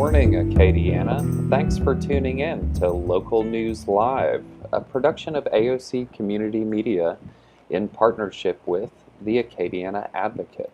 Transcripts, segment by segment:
morning, Acadiana. Thanks for tuning in to Local News Live, a production of AOC Community Media in partnership with the Acadiana Advocate.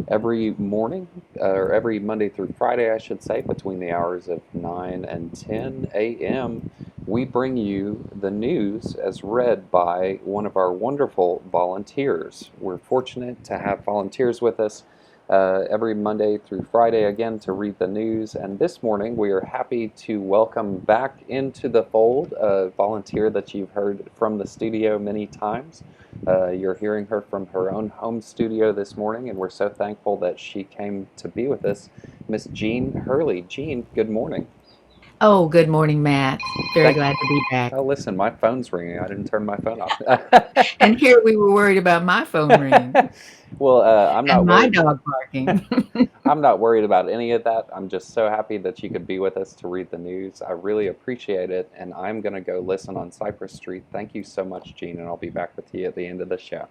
Every morning, or every Monday through Friday, I should say, between the hours of 9 and 10 a.m., we bring you the news as read by one of our wonderful volunteers. We're fortunate to have volunteers with us every Monday through Friday again to read the news. And this morning we are happy to welcome back into the fold a volunteer that you've heard from the studio many times. You're hearing her from her own home studio this morning, and we're so thankful that she came to be with us, Miss Jean Hurley. Jean, good morning. Oh, good morning, Matt. Very Thank. glad to be back. Oh, listen, my phone's ringing. I didn't turn my phone off. And here we were worried about my phone ringing Well, I'm and not my worried. dog barking. I'm not worried about any of that. I'm just so happy that you could be with us to read the news. I really appreciate it, and I'm going to go listen on Cypress Street. Thank you so much, Gene, and I'll be back with you at the end of the show.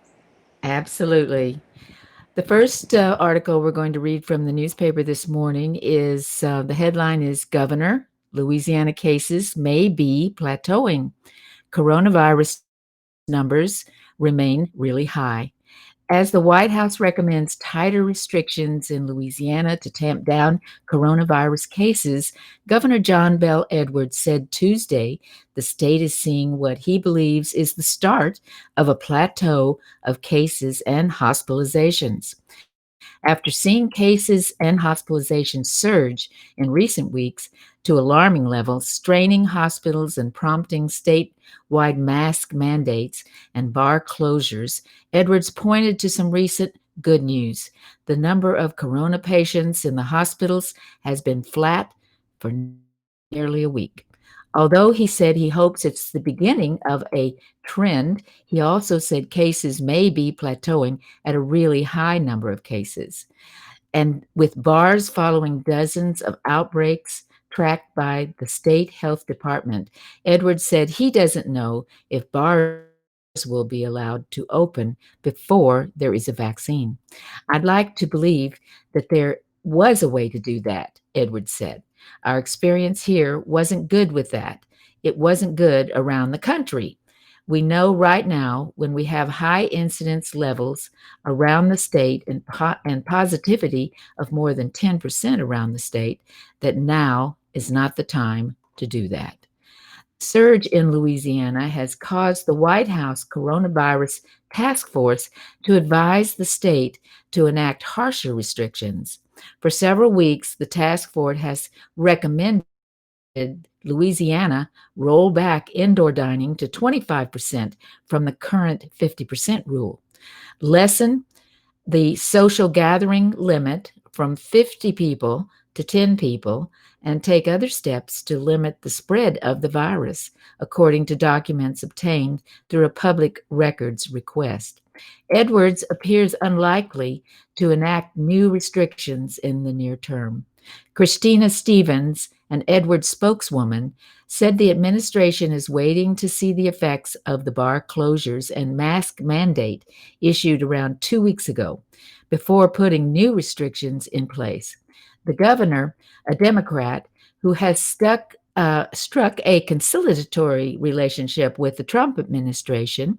Absolutely. The first article we're going to read from the newspaper this morning is the headline is Governor, Louisiana cases may be plateauing. Coronavirus numbers remain really high. As the White House recommends tighter restrictions in Louisiana to tamp down coronavirus cases, Governor John Bel Edwards said Tuesday the state is seeing what he believes is the start of a plateau of cases and hospitalizations. After seeing cases and hospitalizations surge in recent weeks to alarming levels, straining hospitals and prompting statewide mask mandates and bar closures, Edwards pointed to some recent good news. The number of corona patients in the hospitals has been flat for nearly a week. Although he said he hopes it's the beginning of a trend, he also said cases may be plateauing at a really high number of cases. And with bars following dozens of outbreaks tracked by the state health department, Edwards said he doesn't know if bars will be allowed to open before there is a vaccine. I'd like to believe that there was a way to do that, Edwards said. Our experience here wasn't good with that. It wasn't good around the country. We know right now when we have high incidence levels around the state and positivity of more than 10% around the state that now is not the time to do that. Surge in Louisiana has caused the White House Coronavirus Task Force to advise the state to enact harsher restrictions. For several weeks, the task force has recommended Louisiana roll back indoor dining to 25% from the current 50% rule, lessen the social gathering limit from 50 people to 10 people, and take other steps to limit the spread of the virus, according to documents obtained through a public records request. Edwards appears unlikely to enact new restrictions in the near term. Christina Stevens, an Edwards spokeswoman, said the administration is waiting to see the effects of the bar closures and mask mandate issued around 2 weeks ago before putting new restrictions in place. The governor, a Democrat who has struck a conciliatory relationship with the Trump administration,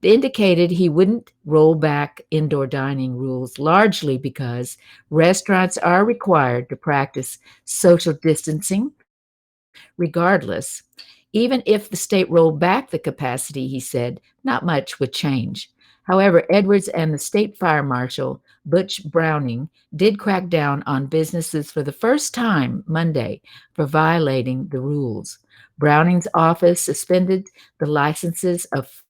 indicated he wouldn't roll back indoor dining rules largely because restaurants are required to practice social distancing regardless. Even if the state rolled back the capacity, he said, not much would change. However, Edwards and the state fire marshal, Butch Browning, did crack down on businesses for the first time Monday for violating the rules. Browning's office suspended the licenses of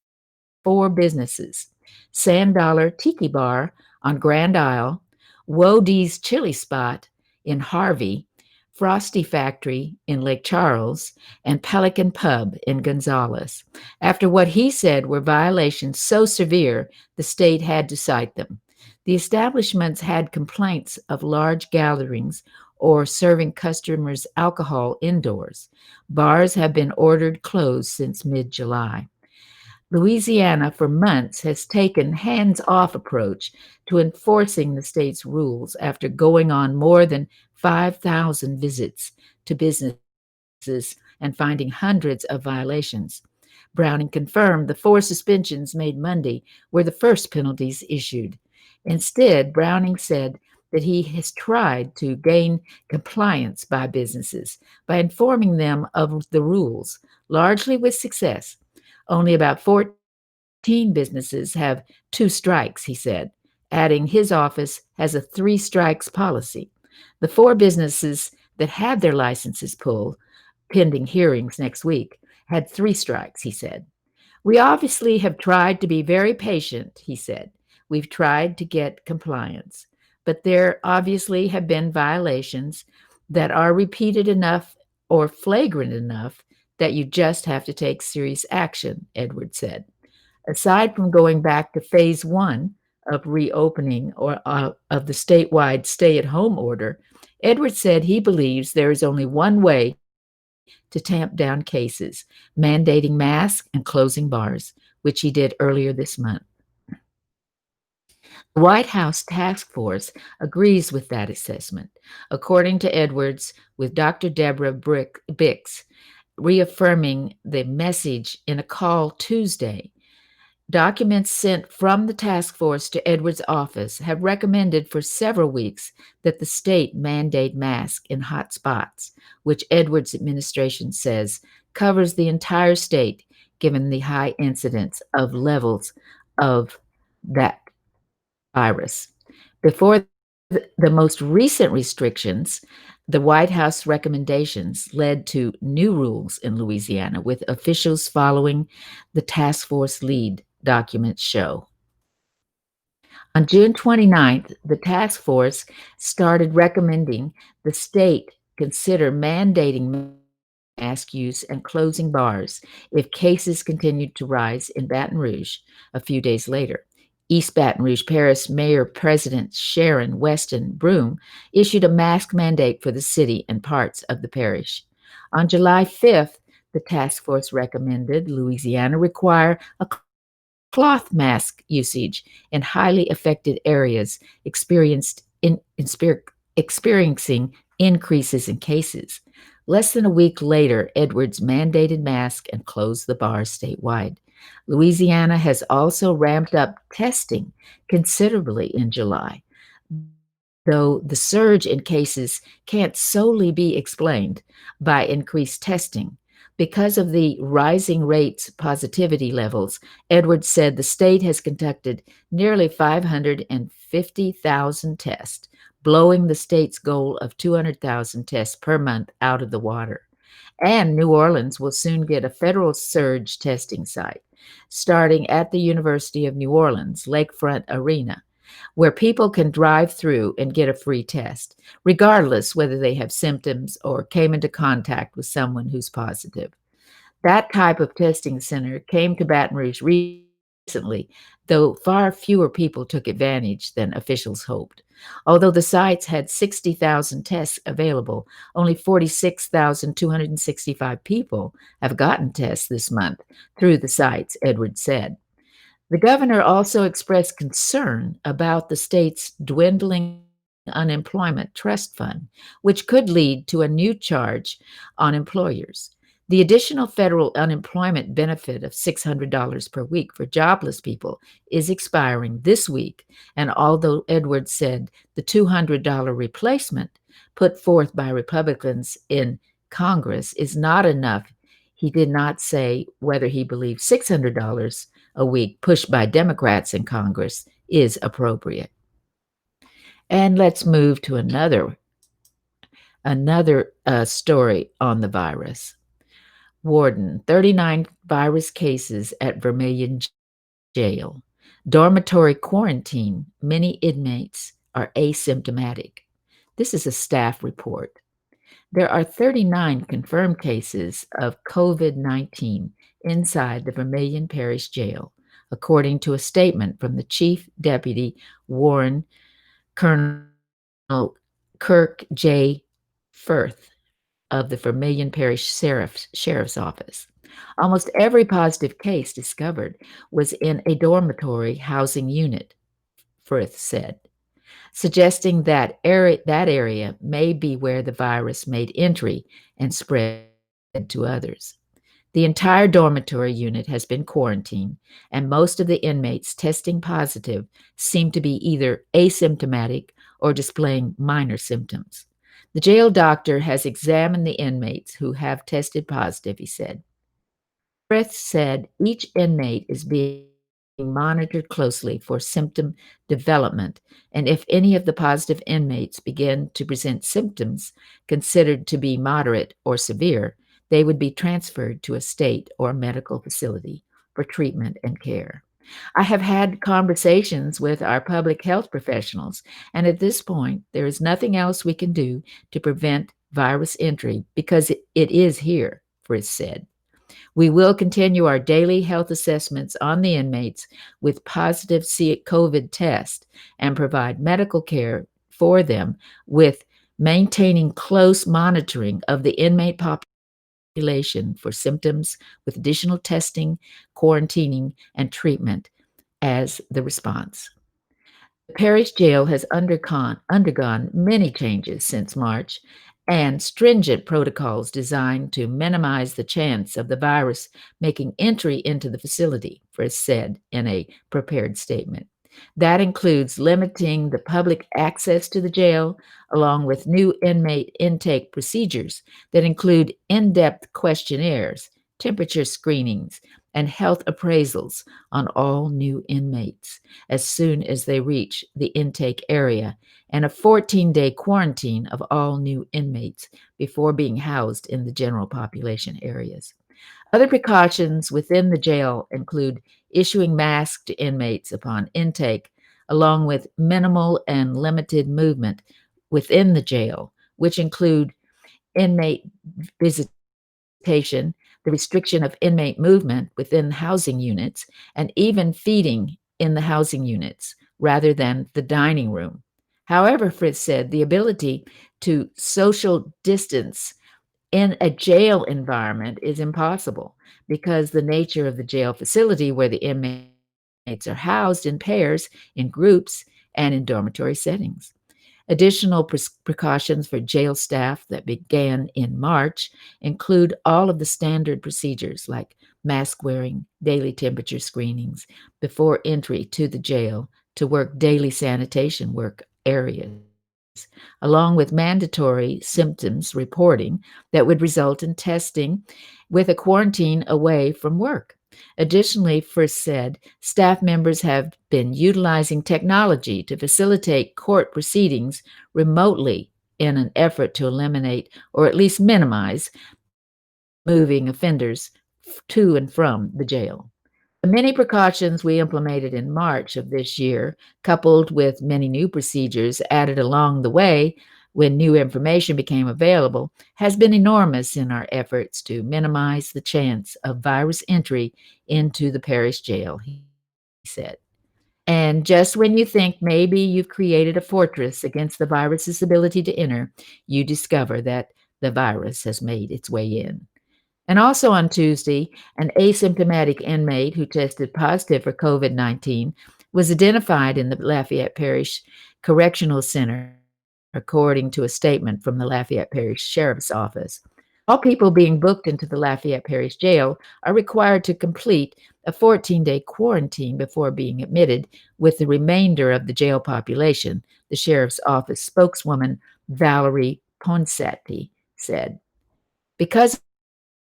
4 businesses: Sand Dollar Tiki Bar on Grand Isle, Wody's Chili Spot in Harvey, Frosty Factory in Lake Charles, and Pelican Pub in Gonzales, after what he said were violations so severe the state had to cite them. The establishments had complaints of large gatherings or serving customers alcohol indoors. Bars have been ordered closed since mid July. Louisiana, for months, has taken hands-off approach to enforcing the state's rules after going on more than 5,000 visits to businesses and finding hundreds of violations. Browning confirmed the 4 suspensions made Monday were the first penalties issued. Instead, Browning said that he has tried to gain compliance by businesses by informing them of the rules, largely with success. Only about 14 businesses have 2 strikes, he said, adding his office has a 3 strikes policy. The 4 businesses that had their licenses pulled, pending hearings next week, had 3 strikes, he said. We obviously have tried to be very patient, he said. We've tried to get compliance, but there obviously have been violations that are repeated enough or flagrant enough that you just have to take serious action, Edwards said. Aside from going back to phase 1 of reopening or of the statewide stay-at-home order, Edwards said he believes there is only one way to tamp down cases, mandating masks and closing bars, which he did earlier this month. The White House task force agrees with that assessment, according to Edwards, with Dr. Deborah Bix reaffirming the message in a call Tuesday. Documents sent from the task force to Edwards' office have recommended for several weeks that the state mandate masks in hot spots, which Edwards' administration says covers the entire state given the high incidence of levels of that virus. Before the most recent restrictions, the White House recommendations led to new rules in Louisiana, with officials following the task force lead, documents show. On June 29th, the task force started recommending the state consider mandating mask use and closing bars if cases continued to rise in Baton Rouge a few days later. East Baton Rouge Parish Mayor President Sharon Weston Broome issued a mask mandate for the city and parts of the parish. On July 5th, the task force recommended Louisiana require a cloth mask usage in highly affected areas experiencing increases in cases. Less than a week later, Edwards mandated masks and closed the bars statewide. Louisiana has also ramped up testing considerably in July, though the surge in cases can't solely be explained by increased testing. Because of the rising rates positivity levels, Edwards said the state has conducted nearly 550,000 tests, blowing the state's goal of 200,000 tests per month out of the water. And New Orleans will soon get a federal surge testing site, starting at the University of New Orleans Lakefront Arena, where people can drive through and get a free test, regardless whether they have symptoms or came into contact with someone who's positive. That type of testing center came to Baton Rouge recently, though far fewer people took advantage than officials hoped. Although the sites had 60,000 tests available, only 46,265 people have gotten tests this month through the sites, Edwards said. The governor also expressed concern about the state's dwindling unemployment trust fund, which could lead to a new charge on employers. The additional federal unemployment benefit of $600 per week for jobless people is expiring this week, and although Edwards said the $200 replacement put forth by Republicans in Congress is not enough, he did not say whether he believes $600 a week pushed by Democrats in Congress is appropriate. And let's move to another story on the virus. Warden, 39 virus cases at Vermilion Jail. Dormitory quarantine, many inmates are asymptomatic. This is a staff report. There are 39 confirmed cases of COVID-19 inside the Vermilion Parish Jail, according to a statement from the Chief Deputy Warden, Colonel Kirk J. Firth of the Vermilion Parish Sheriff's Office. Almost every positive case discovered was in a dormitory housing unit, Frith said, suggesting that area may be where the virus made entry and spread to others. The entire dormitory unit has been quarantined, and most of the inmates testing positive seem to be either asymptomatic or displaying minor symptoms. The jail doctor has examined the inmates who have tested positive, he said. Frith said each inmate is being monitored closely for symptom development, and if any of the positive inmates begin to present symptoms considered to be moderate or severe, they would be transferred to a state or medical facility for treatment and care. I have had conversations with our public health professionals, and at this point, there is nothing else we can do to prevent virus entry because it is here, Frith said. We will continue our daily health assessments on the inmates with positive COVID tests and provide medical care for them with maintaining close monitoring of the inmate population for symptoms with additional testing, quarantining, and treatment as the response. The parish jail has undergone many changes since March and stringent protocols designed to minimize the chance of the virus making entry into the facility, Frith said in a prepared statement. That includes limiting the public access to the jail, along with new inmate intake procedures that include in depth questionnaires, temperature screenings, and health appraisals on all new inmates as soon as they reach the intake area, and a 14-day quarantine of all new inmates before being housed in the general population areas. Other precautions within the jail include issuing masks to inmates upon intake, along with minimal and limited movement within the jail, which include inmate visitation, the restriction of inmate movement within housing units, and even feeding in the housing units rather than the dining room. However, Frith said the ability to social distance in a jail environment is impossible because the nature of the jail facility where the inmates are housed in pairs, in groups, and in dormitory settings. Additional precautions for jail staff that began in March include all of the standard procedures like mask wearing, daily temperature screenings before entry to the jail to work daily sanitation work areas, along with mandatory symptoms reporting that would result in testing with a quarantine away from work. Additionally, Frith said, staff members have been utilizing technology to facilitate court proceedings remotely in an effort to eliminate or at least minimize moving offenders to and from the jail. The many precautions we implemented in March of this year, coupled with many new procedures added along the way when new information became available, has been enormous in our efforts to minimize the chance of virus entry into the parish jail, he said. And just when you think maybe you've created a fortress against the virus's ability to enter, you discover that the virus has made its way in. And also on Tuesday, an asymptomatic inmate who tested positive for COVID-19 was identified in the Lafayette Parish Correctional Center, according to a statement from the Lafayette Parish Sheriff's Office. All people being booked into the Lafayette Parish Jail are required to complete a 14-day quarantine before being admitted with the remainder of the jail population, the Sheriff's Office spokeswoman Valerie Ponsati said. Because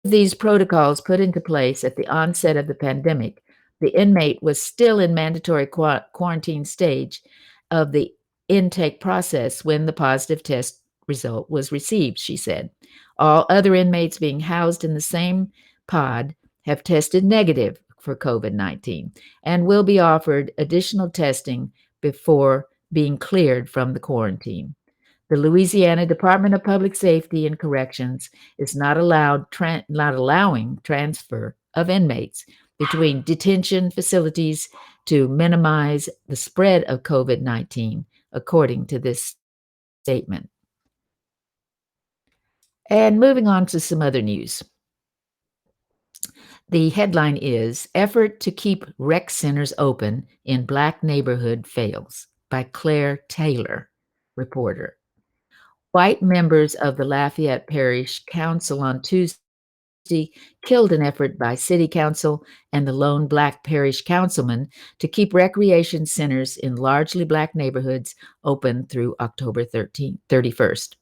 these protocols put into place at the onset of the pandemic, the inmate was still in mandatory quarantine stage of the intake process when the positive test result was received, she said. All other inmates being housed in the same pod have tested negative for COVID-19 and will be offered additional testing before being cleared from the quarantine. The Louisiana Department of Public Safety and Corrections is not allowing transfer of inmates between detention facilities to minimize the spread of COVID-19, according to this statement. And moving on to some other news. The headline is Effort to Keep Rec Centers Open in Black Neighborhood Fails by Claire Taylor, reporter. White members of the Lafayette Parish Council on Tuesday killed an effort by City Council and the lone Black parish councilman to keep recreation centers in largely Black neighborhoods open through October 31st.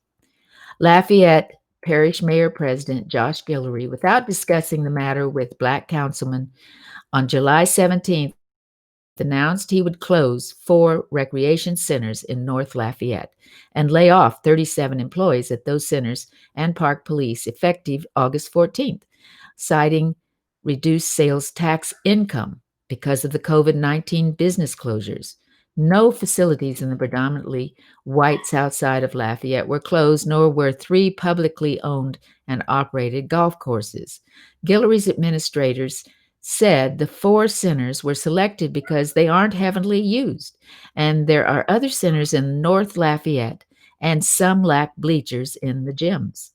Lafayette Parish Mayor President Josh Guillory, without discussing the matter with Black councilmen, on July 17th announced he would close 4 recreation centers in North Lafayette and lay off 37 employees at those centers and park police effective August 14th, citing reduced sales tax income because of the COVID-19 business closures. No facilities in the predominantly white south side of Lafayette were closed, nor were 3 publicly owned and operated golf courses. Guillory's administrators said the 4 centers were selected because they aren't heavily used, and there are other centers in North Lafayette, and some lack bleachers in the gyms.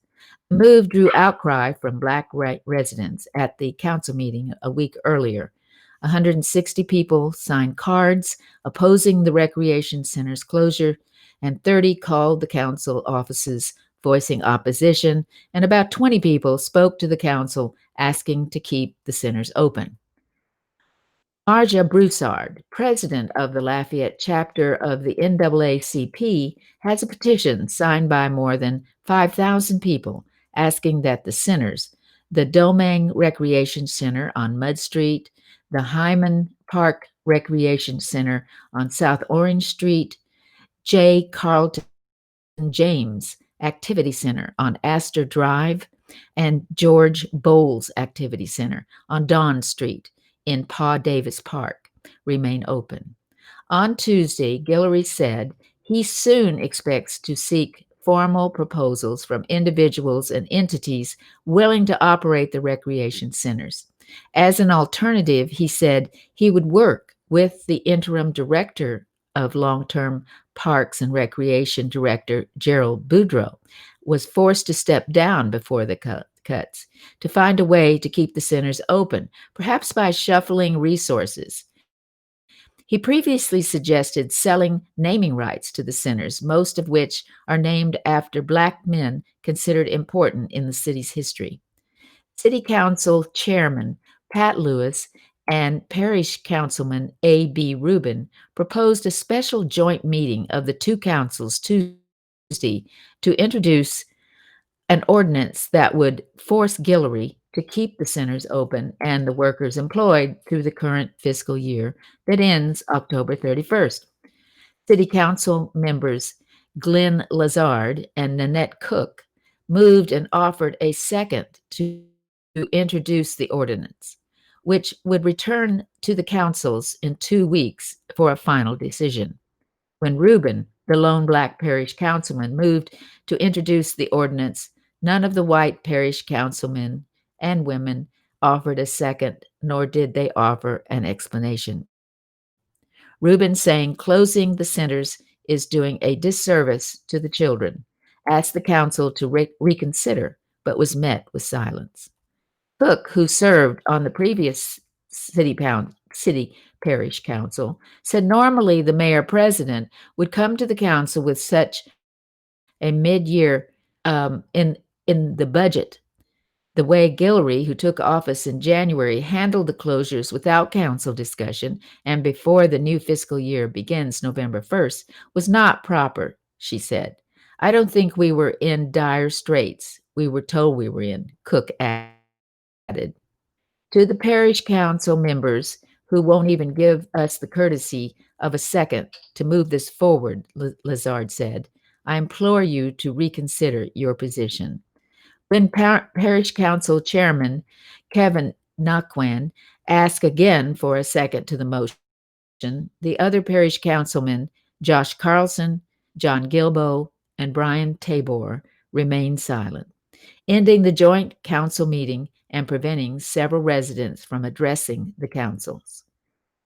The move drew outcry from Black residents at the council meeting a week earlier. 160 people signed cards opposing the recreation center's closure, and 30 called the council offices voicing opposition, and about 20 people spoke to the council asking to keep the centers open. Marja Broussard, president of the Lafayette chapter of the NAACP, has a petition signed by more than 5,000 people asking that the centers, the Domingue Recreation Center on Mud Street, the Hyman Park Recreation Center on South Orange Street, J. Carlton James Activity Center on Astor Drive, and George Bowles Activity Center on Dawn Street in Paw Davis Park remain open. On Tuesday, Guillory said he soon expects to seek formal proposals from individuals and entities willing to operate the recreation centers. As an alternative, he said he would work with the interim director of long-term Parks and Recreation Director Gerald Boudreau was forced to step down before the cuts to find a way to keep the centers open, perhaps by shuffling resources. He previously suggested selling naming rights to the centers, most of which are named after Black men considered important in the city's history. City Council Chairman Pat Lewis and Parish Councilman A.B. Rubin proposed a special joint meeting of the 2 councils Tuesday to introduce an ordinance that would force Guillory to keep the centers open and the workers employed through the current fiscal year that ends October 31st. City Council members Glenn Lazard and Nanette Cook moved and offered a second to introduce the ordinance, which would return to the councils in 2 weeks for a final decision. When Rubin, the lone Black parish councilman, moved to introduce the ordinance, none of the white parish councilmen and women offered a second, nor did they offer an explanation. Rubin, saying closing the centers is doing a disservice to the children, asked the council to reconsider, but was met with silence. Cook, who served on the previous city parish council, said normally the mayor president would come to the council with such a mid-year in the budget. The way Guillory, who took office in January, handled the closures without council discussion and before the new fiscal year begins November 1st was not proper, she said. I don't think we were in dire straits. We were told we were in, Cook added. To the parish council members who won't even give us the courtesy of a second to move this forward, Lazard said, I implore you to reconsider your position. When Parish Council Chairman Kevin Nakwan asked again for a second to the motion, the other parish councilmen, Josh Carlson, John Gilbo, and Brian Tabor, remained silent, ending the joint council meeting and preventing several residents from addressing the councils.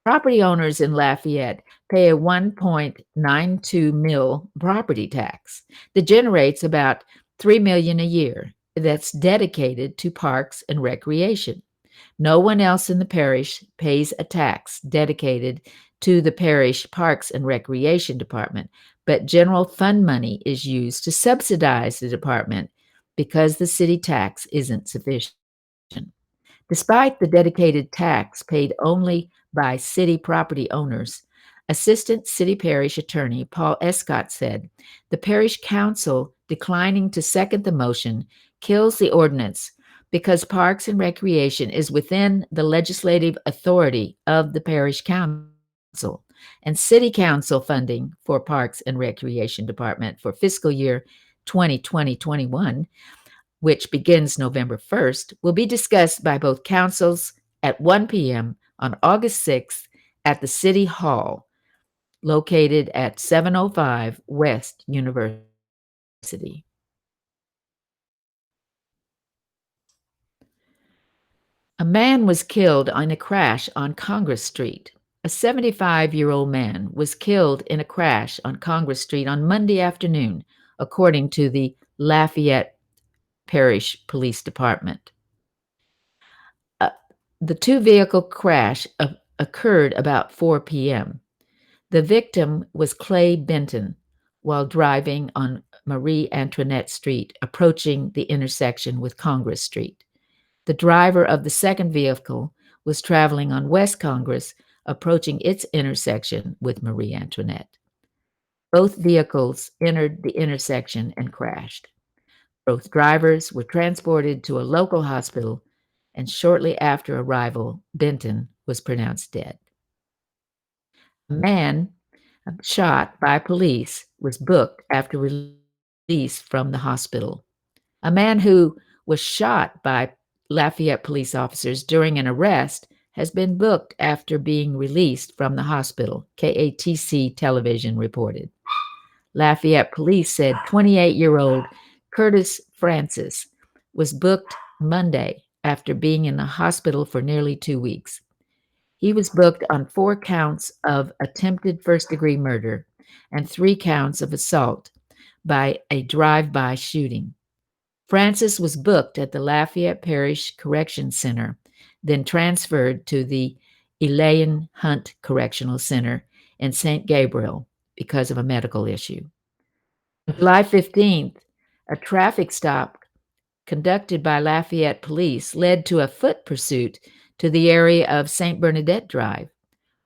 Property owners in Lafayette pay a 1.92 mil property tax that generates about $3 million a year that's dedicated to parks and recreation. No one else in the parish pays a tax dedicated to the parish Parks and Recreation Department, but general fund money is used to subsidize the department because the city tax isn't sufficient. Despite the dedicated tax paid only by city property owners, Assistant City Parish Attorney Paul Escott said the parish council declining to second the motion kills the ordinance because Parks and Recreation is within the legislative authority of the parish council, and city council funding for Parks and Recreation Department for fiscal year 2020-21, which begins November 1st, will be discussed by both councils at 1 p.m. on August 6th at the City Hall, located at 705 West University. A man was killed in a crash on Congress Street. A 75-year-old man was killed in a crash on Congress Street on Monday afternoon, according to the Lafayette Parish Police Department. The two-vehicle crash occurred about 4 p.m. The victim was Clay Benton while driving on Marie Antoinette Street, approaching the intersection with Congress Street. The driver of the second vehicle was traveling on West Congress, approaching its intersection with Marie Antoinette. Both vehicles entered the intersection and crashed. Both drivers were transported to a local hospital, and shortly after arrival, Benton was pronounced dead. A man shot by police was booked after release from the hospital. A man who was shot by Lafayette police officers during an arrest has been booked after being released from the hospital, KATC television reported. Lafayette police said 28-year-old Curtis Francis was booked Monday after being in the hospital for nearly 2 weeks. He was booked on 4 counts of attempted first-degree murder and 3 counts of assault by a drive-by shooting. Francis was booked at the Lafayette Parish Correction Center, then transferred to the Elaine Hunt Correctional Center in St. Gabriel because of a medical issue. On July 15th, a traffic stop conducted by Lafayette police led to a foot pursuit to the area of St. Bernadette Drive,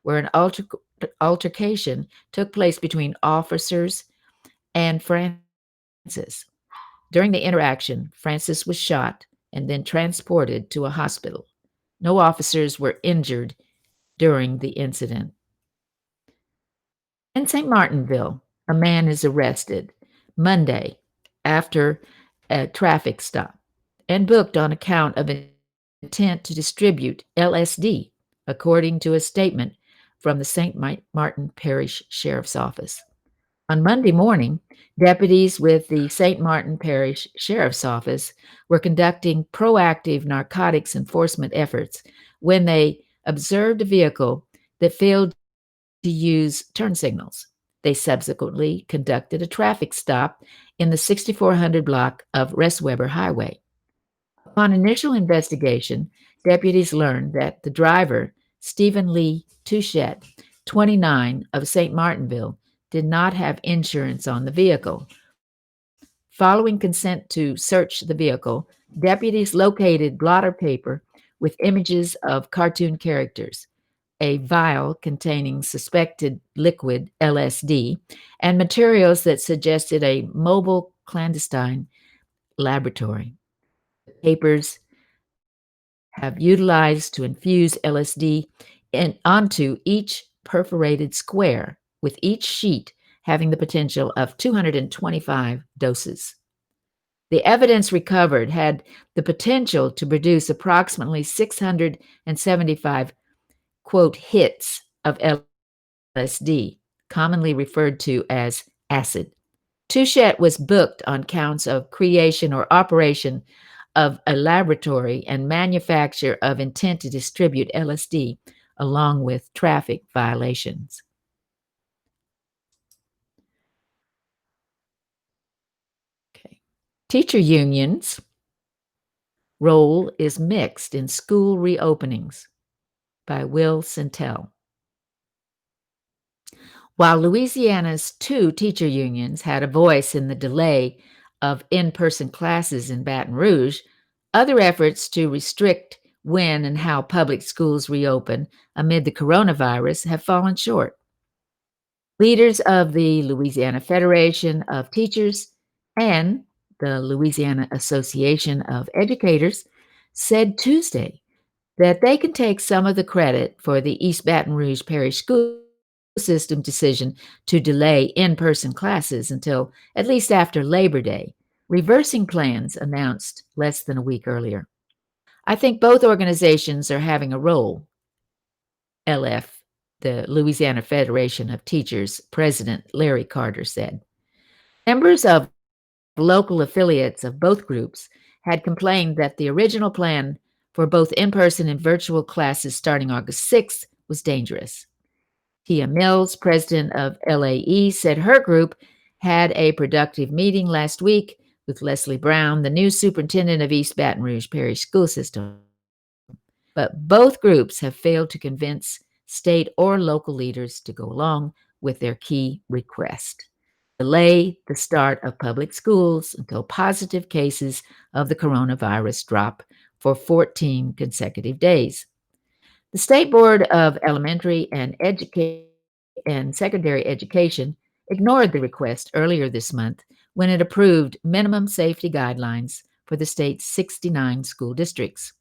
where an altercation took place between officers and Francis. During the interaction, Francis was shot and then transported to a hospital. No officers were injured during the incident. In St. Martinville, a man is arrested Monday after a traffic stop and booked on account of intent to distribute LSD, according to a statement from the St. Martin Parish Sheriff's Office. On Monday morning, deputies with the St. Martin Parish Sheriff's Office were conducting proactive narcotics enforcement efforts when they observed a vehicle that failed to use turn signals. They subsequently conducted a traffic stop in the 6400 block of Restweber Highway. Upon initial investigation, deputies learned that the driver, Stephen Lee Touchette, 29, of St. Martinville, did not have insurance on the vehicle. Following consent to search the vehicle, deputies located blotter paper with images of cartoon characters, a vial containing suspected liquid LSD, and materials that suggested a mobile clandestine laboratory. The papers have utilized to infuse LSD onto each perforated square, with each sheet having the potential of 225 doses. The evidence recovered had the potential to produce approximately 675, quote, hits of LSD, commonly referred to as acid. Touchette was booked on counts of creation or operation of a laboratory and manufacture of intent to distribute LSD, along with traffic violations. Okay. Teacher unions role is mixed in school reopenings by Will Sintel. While Louisiana's two teacher unions had a voice in the delay of in person classes in Baton Rouge, other efforts to restrict when and how public schools reopen amid the coronavirus have fallen short. Leaders of the Louisiana Federation of Teachers and the Louisiana Association of Educators said Tuesday that they can take some of the credit for the East Baton Rouge Parish School System decision to delay in person classes until at least after Labor Day, reversing plans announced less than a week earlier. I think both organizations are having a role, LF, the Louisiana Federation of Teachers President Larry Carter said. Members of local affiliates of both groups had complained that the original plan for both in person and virtual classes starting August 6th was dangerous. Tia Mills, president of LAE, said her group had a productive meeting last week with Leslie Brown, the new superintendent of East Baton Rouge Parish School System. But both groups have failed to convince state or local leaders to go along with their key request: delay the start of public schools until positive cases of the coronavirus drop for 14 consecutive days. The State Board of Elementary and Secondary Education ignored the request earlier this month when it approved minimum safety guidelines for the state's 69 school districts.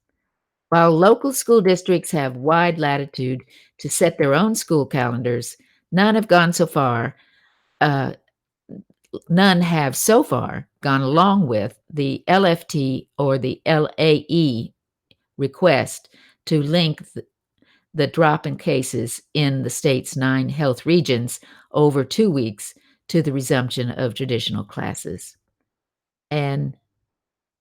While local school districts have wide latitude to set their own school calendars, none have uh, so far gone along with the LFT or the LAE request to link the drop in cases in the state's 9 health regions over 2 weeks to the resumption of traditional classes. And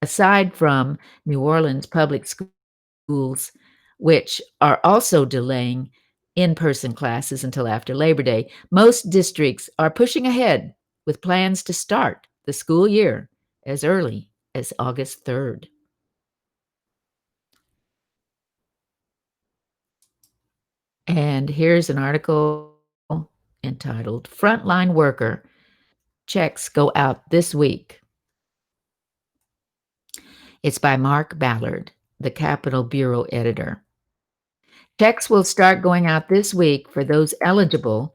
aside from New Orleans public schools, which are also delaying in person classes until after Labor Day, most districts are pushing ahead with plans to start the school year as early as August 3rd. And here's an article entitled Frontline Worker Checks Go Out This Week. It's by Mark Ballard, the Capitol Bureau editor. Checks will start going out this week for those eligible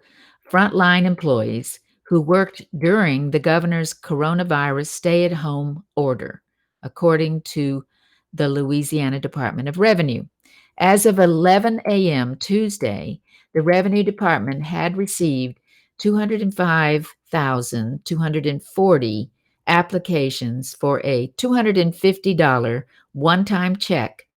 frontline employees who worked during the governor's coronavirus stay-at-home order, according to the Louisiana Department of Revenue. As of 11 a.m. Tuesday, the Revenue Department had received 205,240 applications for a $250 one-time check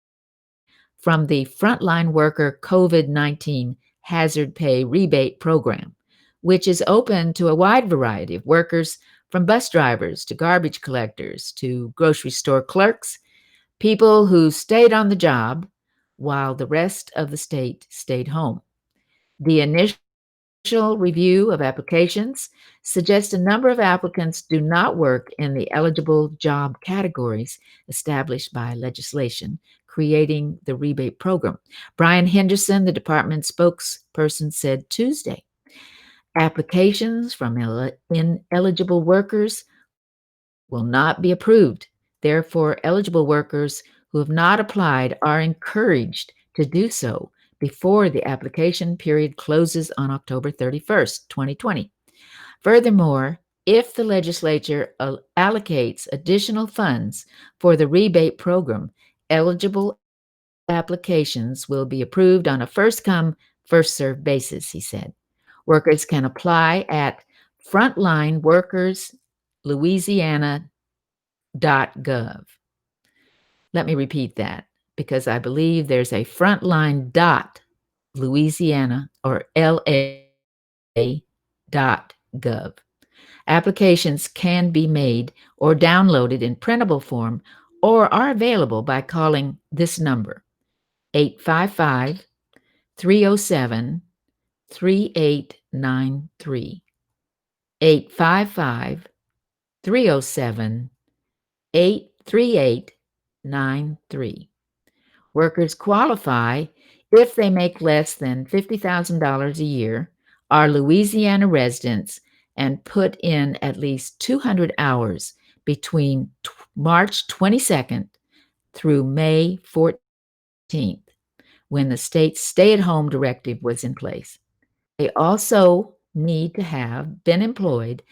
from the Frontline Worker COVID-19 Hazard Pay Rebate Program, which is open to a wide variety of workers, from bus drivers to garbage collectors to grocery store clerks, people who stayed on the job while the rest of the state stayed home. The initial review of applications suggests a number of applicants do not work in the eligible job categories established by legislation creating the rebate program. Brian Henderson, the department spokesperson, said Tuesday, applications from ineligible workers will not be approved. Therefore, eligible workers who have not applied are encouraged to do so before the application period closes on October 31st, 2020. Furthermore, if the legislature allocates additional funds for the rebate program, eligible applications will be approved on a first-come, first-served basis, he said. Workers can apply at frontlineworkerslouisiana.gov. Let me repeat that, because I believe there's a frontline.louisiana or LA.gov. Applications can be made or downloaded in printable form or are available by calling this number, 855 307 3893. 855 307 3893 3893. Workers qualify if they make less than $50,000 a year, are Louisiana residents, and put in at least 200 hours between March 22nd through May 14th, when the state's stay-at-home directive was in place. They also need to have been employed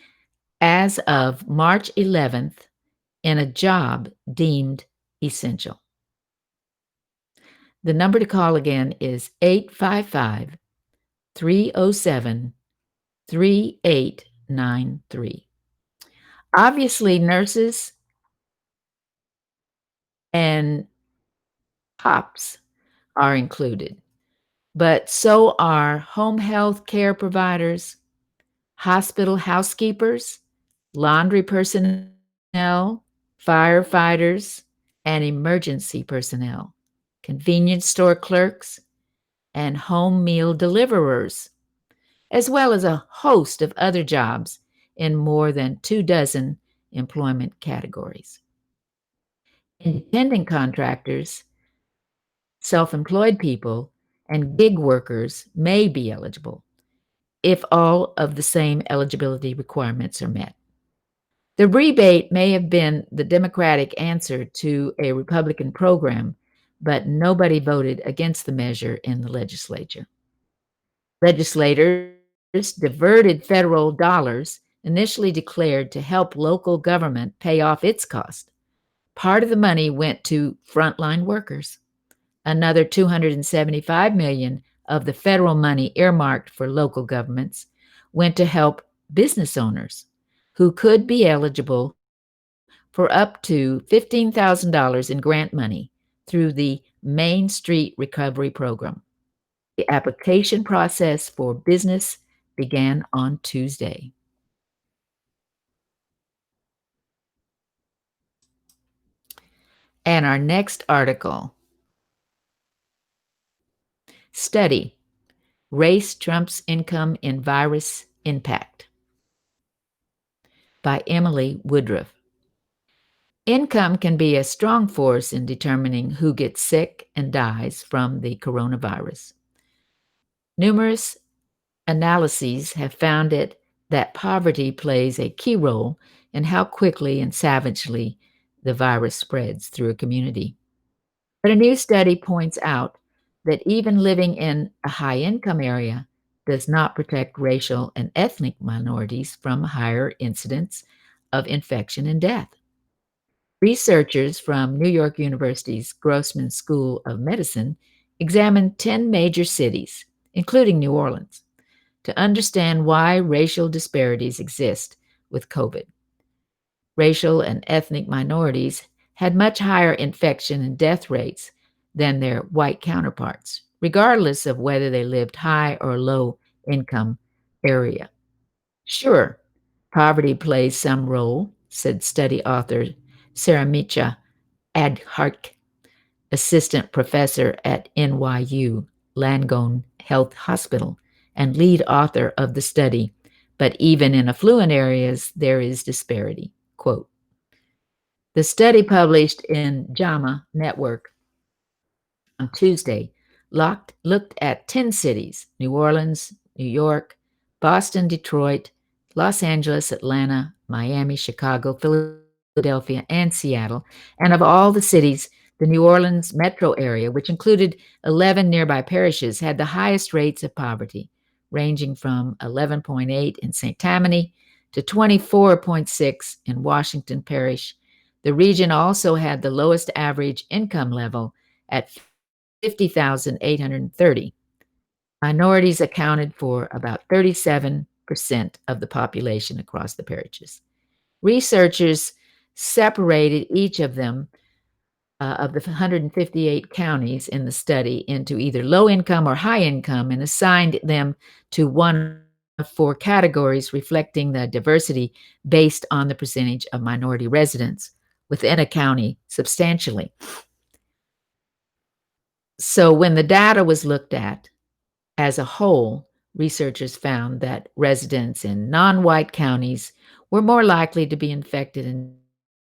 as of March 11th in a job deemed essential. The number to call again is 855 307 3893. Obviously, nurses and cops are included, but so are home health care providers, hospital housekeepers, laundry personnel, firefighters, and emergency personnel, convenience store clerks, and home meal deliverers, as well as a host of other jobs in more than 24 employment categories. Independent contractors, self-employed people, and gig workers may be eligible if all of the same eligibility requirements are met. The rebate may have been the Democratic answer to a Republican program, but nobody voted against the measure in the legislature. Legislators diverted federal dollars initially declared to help local government pay off its cost. Part of the money went to frontline workers. Another $275 million of the federal money earmarked for local governments went to help business owners who could be eligible for up to $15,000 in grant money through the Main Street Recovery Program. The application process for business began on Tuesday. And our next article, Study, Race Trumps Income in Virus Impact, by Emily Woodruff. Income can be a strong force in determining who gets sick and dies from the coronavirus. Numerous analyses have found that poverty plays a key role in how quickly and savagely the virus spreads through a community. But a new study points out that even living in a high-income area does not protect racial and ethnic minorities from higher incidence of infection and death. Researchers from New York University's Grossman School of Medicine examined 10 major cities, including New Orleans, to understand why racial disparities exist with COVID. Racial and ethnic minorities had much higher infection and death rates than their white counterparts, regardless of whether they lived high or low income area. Sure, poverty plays some role, said study author Saramicha Adhark, assistant professor at NYU Langone Health Hospital and lead author of the study. But even in affluent areas, there is disparity. Quote, the study published in JAMA Network on Tuesday looked at 10 cities, New Orleans, New York, Boston, Detroit, Los Angeles, Atlanta, Miami, Chicago, Philadelphia, and Seattle. And of all the cities, the New Orleans metro area, which included 11 nearby parishes, had the highest rates of poverty, ranging from 11.8 in St. Tammany to 24.6 in Washington Parish. The region also had the lowest average income level at $50,830. Minorities accounted for about 37% of the population across the parishes. Researchers separated each of them, of the 158 counties in the study, into either low income or high income and assigned them to one of four categories reflecting the diversity based on the percentage of minority residents within a county substantially. So when the data was looked at as a whole, researchers found that residents in non-white counties were more likely to be infected and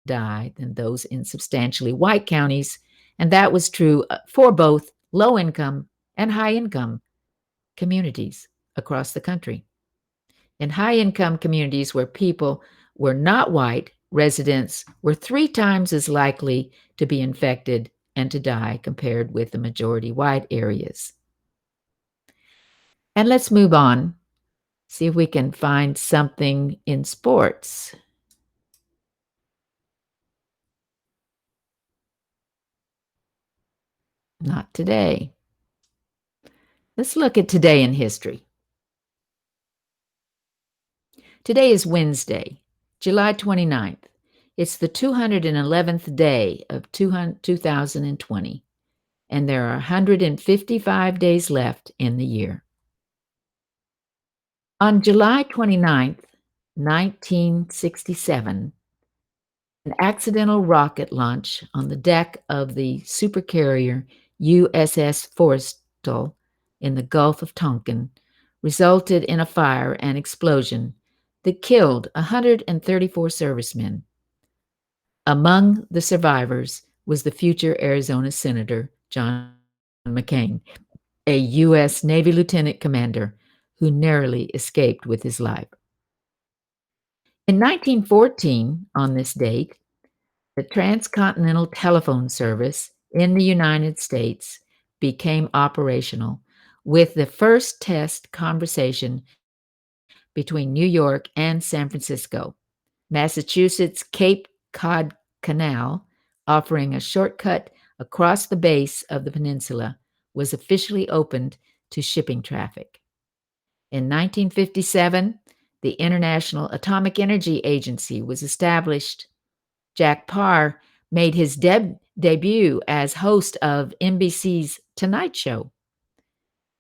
die than those in substantially white counties, and that was true for both low income and high income communities across the country. In high income communities where people were not white, residents were 3 times as likely to be infected and to die compared with the majority white areas. And let's move on, see if we can find something in sports. Not today. Let's look at today in history. Today is Wednesday, July 29th. It's the 211th day of 2020, and there are 155 days left in the year. On July 29th, 1967, an accidental rocket launch on the deck of the supercarrier USS Forrestal in the Gulf of Tonkin resulted in a fire and explosion that killed 134 servicemen. Among the survivors was the future Arizona Senator John McCain, a U.S. Navy lieutenant commander who narrowly escaped with his life. In 1914, on this date, the transcontinental telephone service in the United States became operational with the first test conversation between New York and San Francisco. Massachusetts Cape Cod Canal, offering a shortcut across the base of the peninsula, was officially opened to shipping traffic. In 1957, the International Atomic Energy Agency was established. Jack Paar made his debut as host of NBC's Tonight Show.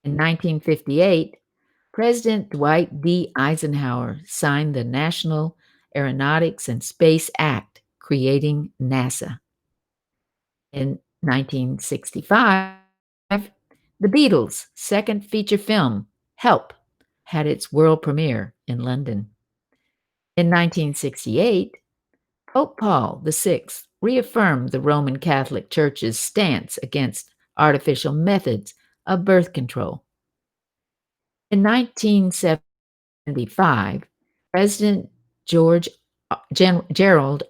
In 1958, President Dwight D. Eisenhower signed the National Aeronautics and Space Act, creating NASA. In 1965, the Beatles' second feature film, Help, had its world premiere in London. In 1968, Pope Paul VI reaffirmed the Roman Catholic Church's stance against artificial methods of birth control. In 1975, President Gerald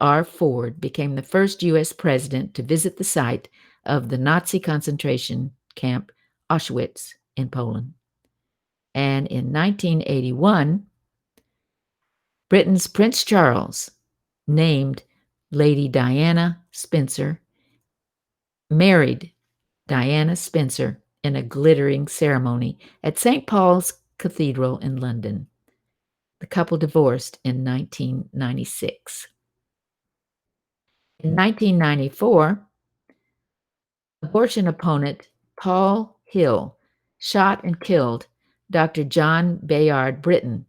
R. Ford became the first U.S. president to visit the site of the Nazi concentration camp Auschwitz in Poland. And in 1981, Britain's Prince Charles named Lady Diana Spencer, married Diana Spencer in a glittering ceremony at St. Paul's Cathedral in London. The couple divorced in 1996. In 1994, abortion opponent Paul Hill shot and killed Dr. John Bayard Britton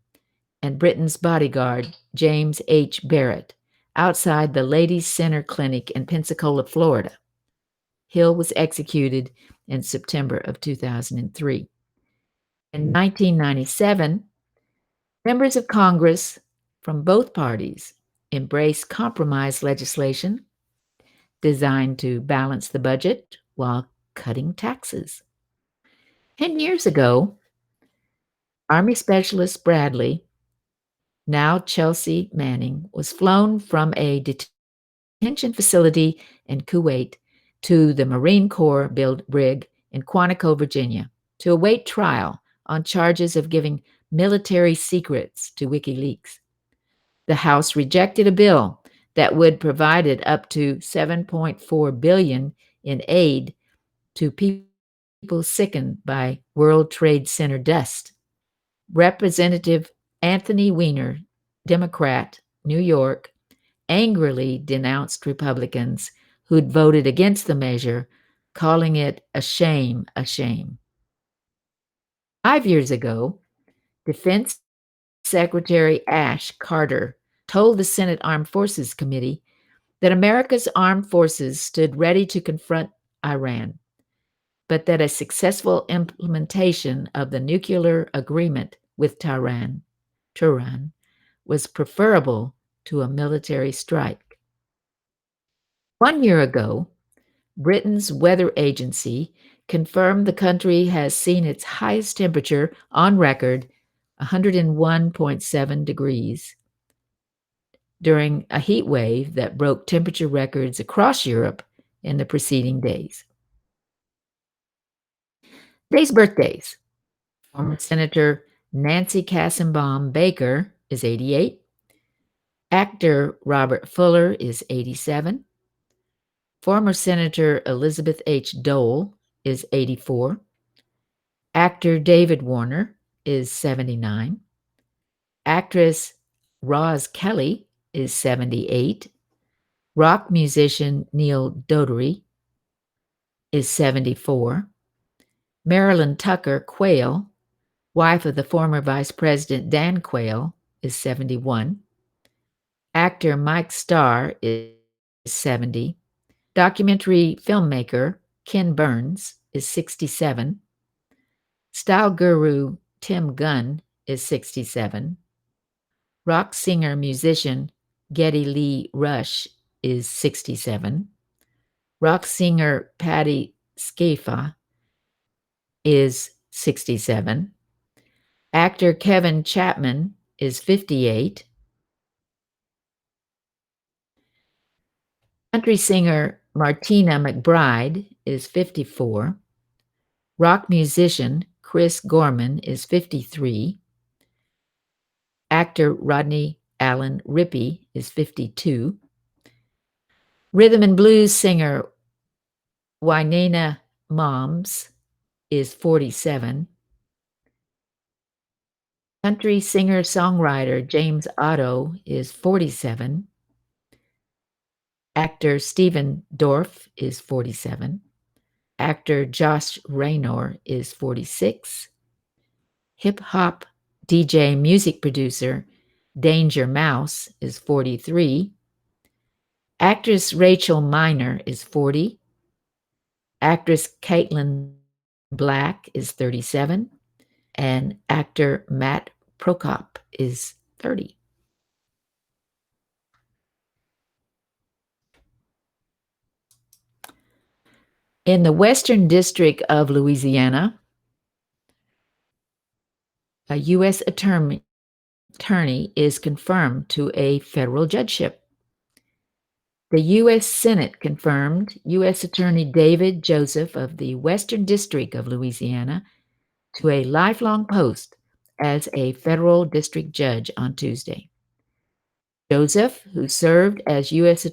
and Britton's bodyguard, James H. Barrett, outside the Ladies Center Clinic in Pensacola, Florida. Hill was executed in September of 2003. In 1997, members of Congress from both parties embraced compromise legislation designed to balance the budget while cutting taxes. 10 years ago, Army Specialist Bradley, now Chelsea Manning, was flown from a detention facility in Kuwait to the Marine Corps brig in Quantico, Virginia, to await trial on charges of giving military secrets to WikiLeaks. The House rejected a bill that would provide up to $7.4 billion in aid to people sickened by World Trade Center dust. Representative Anthony Weiner, Democrat, New York, angrily denounced Republicans who'd voted against the measure, calling it a shame, a shame. 5 years ago, Defense Secretary Ash Carter told the Senate Armed Forces Committee that America's armed forces stood ready to confront Iran, but that a successful implementation of the nuclear agreement with Tehran was preferable to a military strike. 1 year ago, Britain's weather agency confirmed the country has seen its highest temperature on record, 101.7 degrees, during a heat wave that broke temperature records across Europe in the preceding days. Today's birthdays. Former Senator Nancy Kassenbaum Baker is 88. Actor Robert Fuller is 87. Former Senator Elizabeth H. Dole is 84. Actor David Warner is 79. Actress Roz Kelly is 78. Rock musician Neil Dougherty is 74. Marilyn Tucker Quayle, wife of the former Vice President Dan Quayle, is 71. Actor Mike Starr is 70. Documentary filmmaker Ken Burns is 67. Style guru Tim Gunn is 67. Rock singer musician Geddy Lee Rush is 67. Rock singer Patty Scafa is 67. Actor Kevin Chapman is 58. Country singer Martina McBride is 54. Rock musician Chris Gorman is 53. Actor Rodney Allen Rippey is 52. Rhythm and blues singer Wynena Moms is 47. Country singer-songwriter James Otto is 47. Actor Stephen Dorff is 47. Actor Josh Raynor is 46. Hip-hop DJ music producer Danger Mouse is 43. Actress Rachel Miner is 40. Actress Caitlin Black is 37. And actor Matt Prokop is 30. In the Western District of Louisiana, a U.S. attorney is confirmed to a federal judgeship. The U.S. Senate confirmed U.S. Attorney David Joseph of the Western District of Louisiana to a lifelong post as a federal district judge on Tuesday. Joseph, who served as U.S.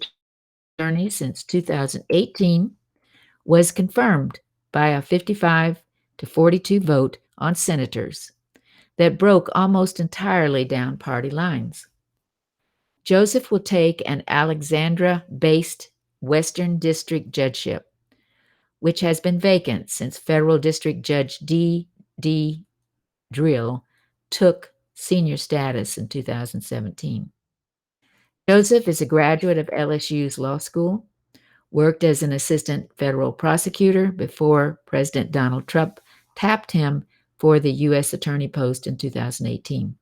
Attorney since 2018, was confirmed by a 55-42 vote on senators that broke almost entirely down party lines. Joseph will take an Alexandria-based Western District judgeship, which has been vacant since federal district judge D. Drill took senior status in 2017. Joseph is a graduate of LSU's law school, worked as an assistant federal prosecutor before President Donald Trump tapped him for the U.S. attorney post in 2018.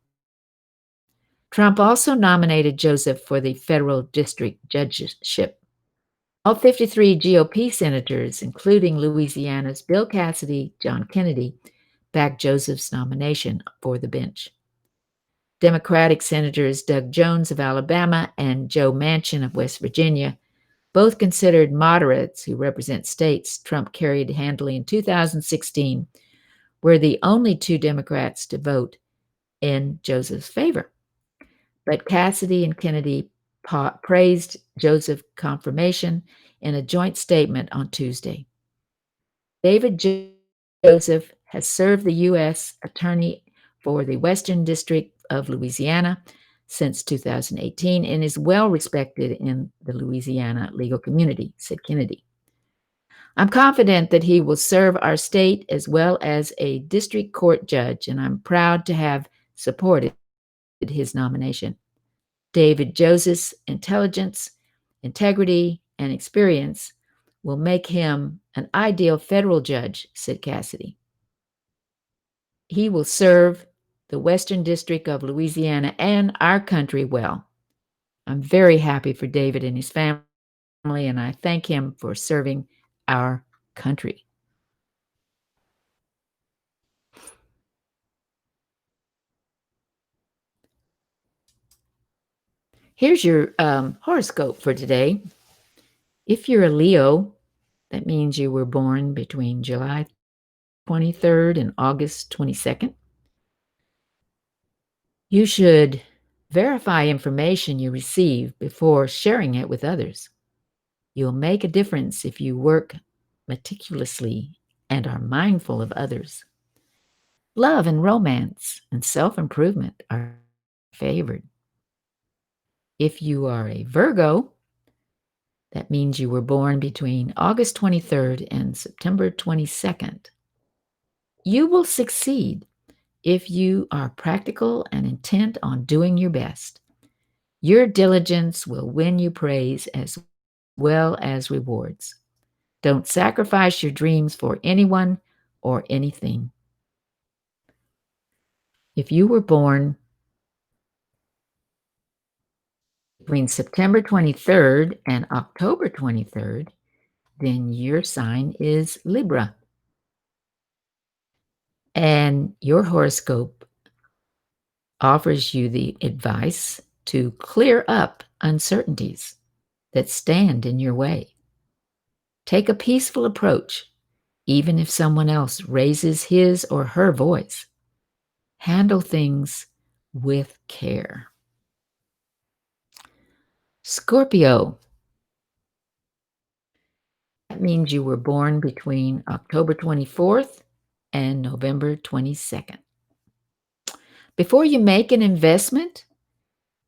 Trump also nominated Joseph for the federal district judgeship. All 53 GOP senators, including Louisiana's Bill Cassidy, John Kennedy, backed Joseph's nomination for the bench. Democratic Senators Doug Jones of Alabama and Joe Manchin of West Virginia, both considered moderates who represent states Trump carried handily in 2016, were the only two Democrats to vote in Joseph's favor. But Cassidy and Kennedy praised Joseph's confirmation in a joint statement on Tuesday. David Joseph has served the U.S. Attorney for the Western District of Louisiana since 2018 and is well respected in the Louisiana legal community, said Kennedy. I'm confident that he will serve our state as well as a district court judge, and I'm proud to have supported his nomination. David Joseph's intelligence, integrity, and experience will make him an ideal federal judge, said Cassidy. He will serve the Western District of Louisiana and our country well. I'm very happy for David and his family and I thank him for serving our country. Here's your horoscope for today. If you're a Leo, that means you were born between July 23rd and August 22nd. You should verify information you receive before sharing it with others. You'll make a difference if you work meticulously and are mindful of others. Love and romance and self improvement are favored. If you are a Virgo, that means you were born between August 23rd and September 22nd. You will succeed if you are practical and intent on doing your best. Your diligence will win you praise as well as rewards. Don't sacrifice your dreams for anyone or anything. If you were born between September 23rd and October 23rd, then your sign is Libra. And your horoscope offers you the advice to clear up uncertainties that stand in your way. Take a peaceful approach, even if someone else raises his or her voice. Handle things with care. Scorpio. That means you were born between October 24th and November 22nd. Before you make an investment,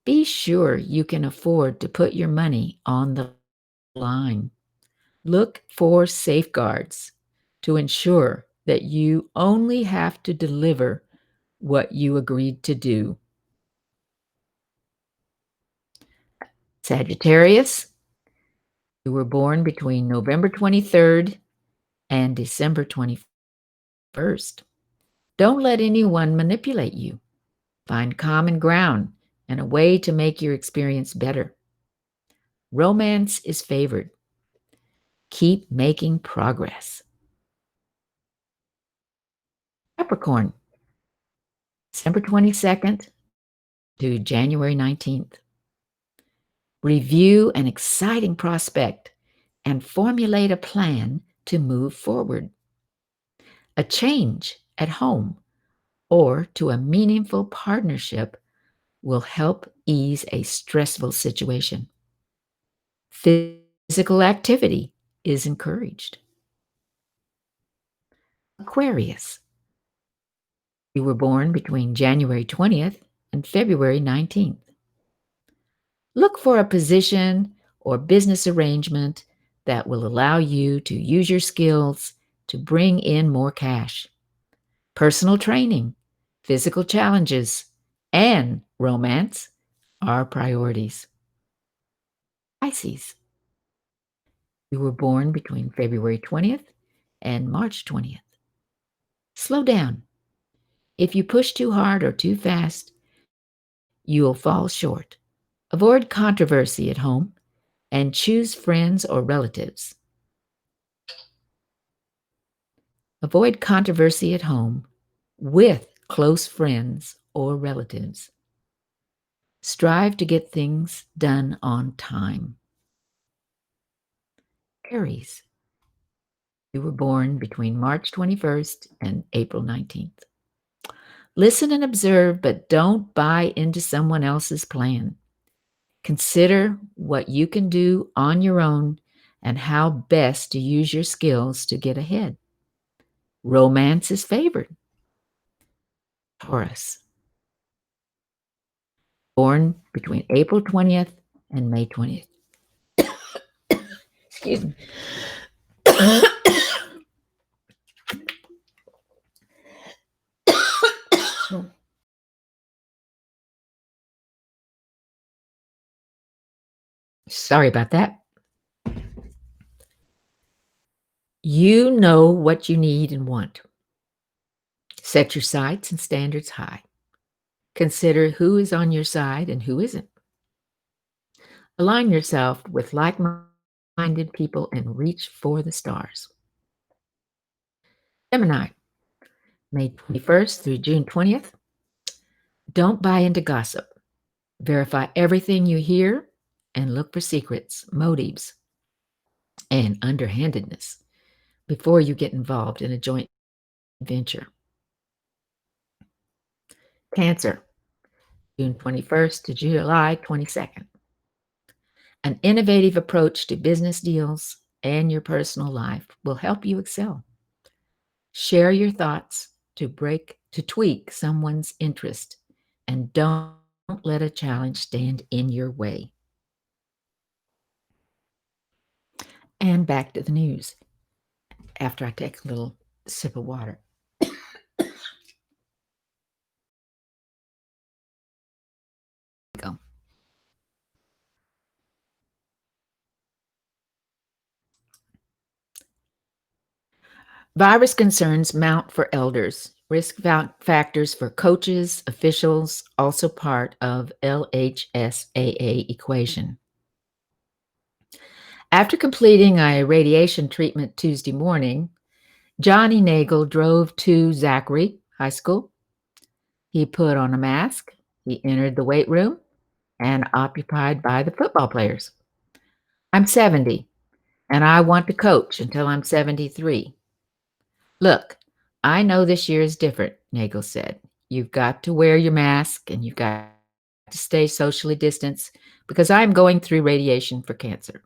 be sure you can afford to put your money on the line. Look for safeguards to ensure that you only have to deliver what you agreed to do. Sagittarius, you were born between November 23rd and December 21st. Don't let anyone manipulate you. Find common ground and a way to make your experience better. Romance is favored. Keep making progress. Capricorn, December 22nd to January 19th. Review an exciting prospect and formulate a plan to move forward. A change at home or to a meaningful partnership will help ease a stressful situation. Physical activity is encouraged. Aquarius, you were born between January 20th and February 19th. Look for a position or business arrangement that will allow you to use your skills to bring in more cash. Personal training, physical challenges, and romance are priorities. Pisces, you were born between February 20th and March 20th. Slow down. If you push too hard or too fast, you'll fall short. Avoid controversy at home and choose friends or relatives. Avoid controversy at home with close friends or relatives. Strive to get things done on time. Aries, you were born between March 21st and April 19th. Listen and observe, but don't buy into someone else's plan. Consider what you can do on your own and how best to use your skills to get ahead. Romance is favored. Taurus, born between April 20th and May 20th. Excuse me. Sorry about that. You know what you need and want. Set your sights and standards high. Consider who is on your side and who isn't. Align yourself with like minded people and reach for the stars. Gemini, May 21st through June 20th. Don't buy into gossip. Verify everything you hear and look for secrets, motives, and underhandedness before you get involved in a joint venture. Cancer, June 21st to July 22nd. An innovative approach to business deals and your personal life will help you excel. Share your thoughts to tweak someone's interest, and don't let a challenge stand in your way. And back to the news after I take a little sip of water. Go. Virus concerns mount for elders. Risk factors for coaches, officials, also part of LHSAA equation. After completing a radiation treatment Tuesday morning, Johnny Nagel drove to Zachary High School. He put on a mask. He entered the weight room and occupied by the football players. I'm 70 and I want to coach until I'm 73. Look, I know this year is different, Nagel said. You've got to wear your mask and you've got to stay socially distanced because I'm going through radiation for cancer.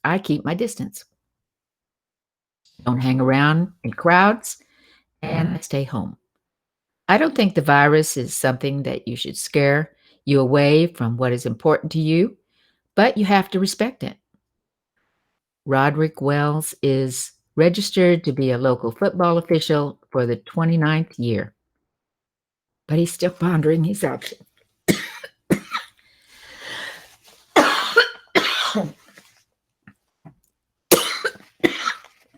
I keep my distance. Don't hang around in crowds, and I stay home. I don't think the virus is something that you should scare you away from what is important to you, but you have to respect it. Roderick Wells is registered to be a local football official for the 29th year, but he's still pondering his option.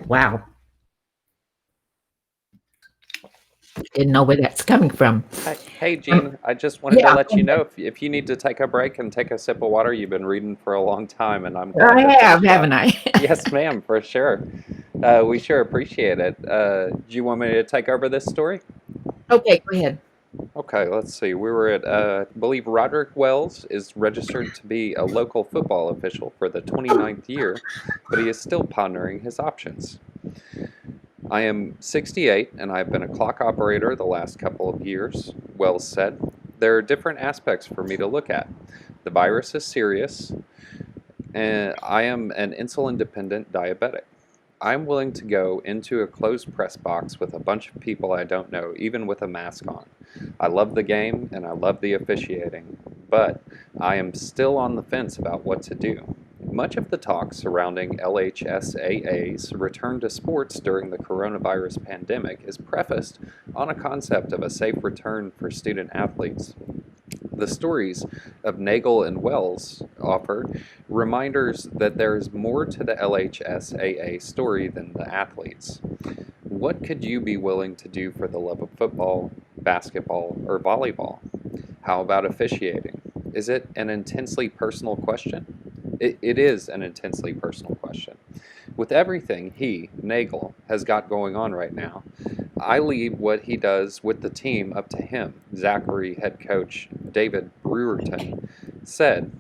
Wow. Didn't know where that's coming from. Hey, Jean, I just wanted to Yeah, let you know if you need to take a break and take a sip of water, you've been reading for a long time, and I'm glad I to have, finish haven't up. I? Yes, ma'am, for sure. We sure appreciate it. Do you want me to take over this story? Okay, go ahead. Okay, let's see. We were at, I believe Roderick Wells is registered to be a local football official for the 29th year, but he is still pondering his options. I am 68 and I've been a clock operator the last couple of years, Wells said. There are different aspects for me to look at. The virus is serious, and I am an insulin dependent diabetic. I'm willing to go into a closed press box with a bunch of people I don't know, even with a mask on. I love the game and I love the officiating, but I am still on the fence about what to do. Much of the talk surrounding LHSAA's return to sports during the coronavirus pandemic is prefaced on a concept of a safe return for student athletes. The stories of Nagel and Wells offer reminders that there is more to the LHSAA story than the athletes. What could you be willing to do for the love of football, basketball, or volleyball? How about officiating? Is it an intensely personal question? It is an intensely personal question. With everything he, Nagel, has got going on right now, I leave what he does with the team up to him, Zachary head coach David Brewerton said.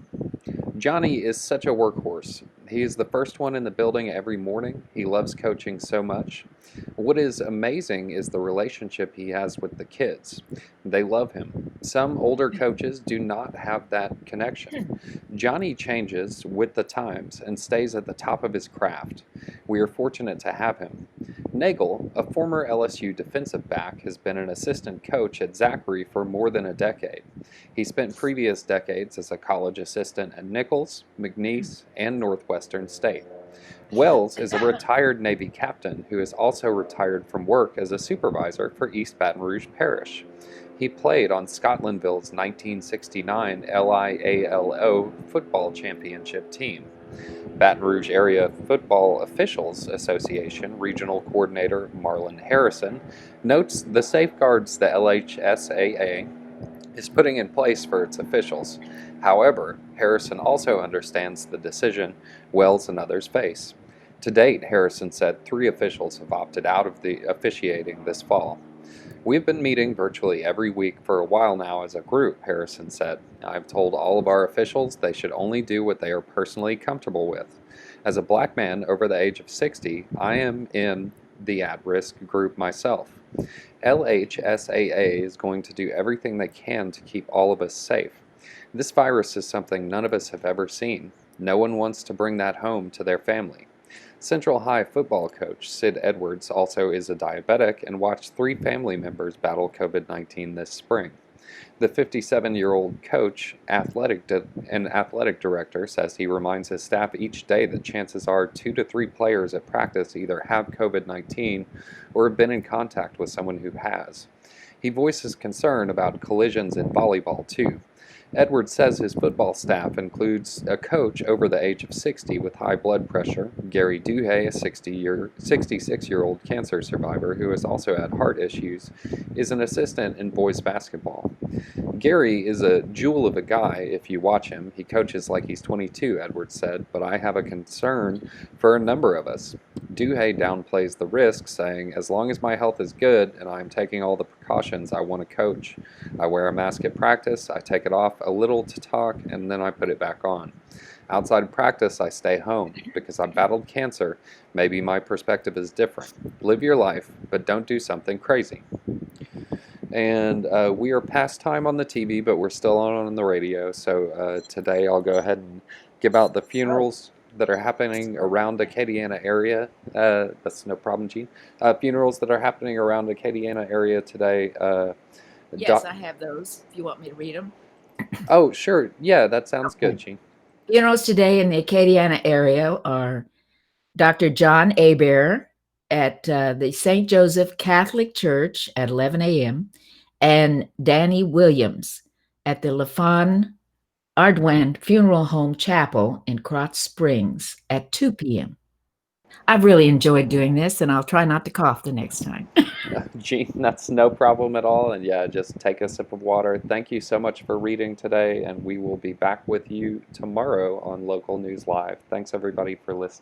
Johnny is such a workhorse. He is the first one in the building every morning. He loves coaching so much. What is amazing is the relationship he has with the kids. They love him. Some older coaches do not have that connection. Johnny changes with the times and stays at the top of his craft. We are fortunate to have him. Nagel, a former LSU defensive back, has been an assistant coach at Zachary for more than a decade. He spent previous decades as a college assistant at Nichols, McNeese, and Northwestern State. Wells is a retired Navy captain who is also retired from work as a supervisor for East Baton Rouge Parish. He played on Scotlandville's 1969 LIALO football championship team. Baton Rouge Area Football Officials Association Regional Coordinator Marlon Harrison notes the safeguards the LHSAA is putting in place for its officials. However, Harrison also understands the decision Wells and others face. To date, Harrison said 3 officials have opted out of the officiating this fall. We've been meeting virtually every week for a while now as a group, Harrison said. I've told all of our officials they should only do what they are personally comfortable with. As a black man over the age of 60, I am in the at-risk group myself. LHSAA is going to do everything they can to keep all of us safe. This virus is something none of us have ever seen. No one wants to bring that home to their family. Central High football coach Sid Edwards also is a diabetic and watched 3 family members battle COVID-19 this spring. The 57-year-old coach and athletic director says he reminds his staff each day that chances are 2 to 3 players at practice either have COVID-19 or have been in contact with someone who has. He voices concern about collisions in volleyball too. Edwards says his football staff includes a coach over the age of 60 with high blood pressure, Gary Duhay, a 66-year-old cancer survivor who has also had heart issues, is an assistant in boys basketball. Gary is a jewel of a guy if you watch him. He coaches like he's 22, Edwards said, but I have a concern for a number of us. Duhay downplays the risk, saying, as long as my health is good and I am taking all the precautions, I want to coach. I wear a mask at practice, I take it off a little to talk, and then I put it back on. Outside of practice, I stay home. Because I battled cancer, maybe my perspective is different. Live your life, but don't do something crazy. And we are past time on the TV, but we're still on the radio. So today I'll go ahead and give out the funerals that are happening around the Acadiana area. That's no problem, Gene. Funerals that are happening around the Acadiana area today. Yes, I have those, if you want me to read them. Oh, sure. Yeah, that sounds good, Gene. Funerals today in the Acadiana area are Dr. John Aber at the St. Joseph Catholic Church at 11 a.m. and Danny Williams at the Lafon Ardwan Funeral Home Chapel in Krotz Springs at 2 p.m. I've really enjoyed doing this, and I'll try not to cough the next time. Gene, that's no problem at all. And yeah, just take a sip of water. Thank you so much for reading today, and we will be back with you tomorrow on Local News Live. Thanks, everybody, for listening.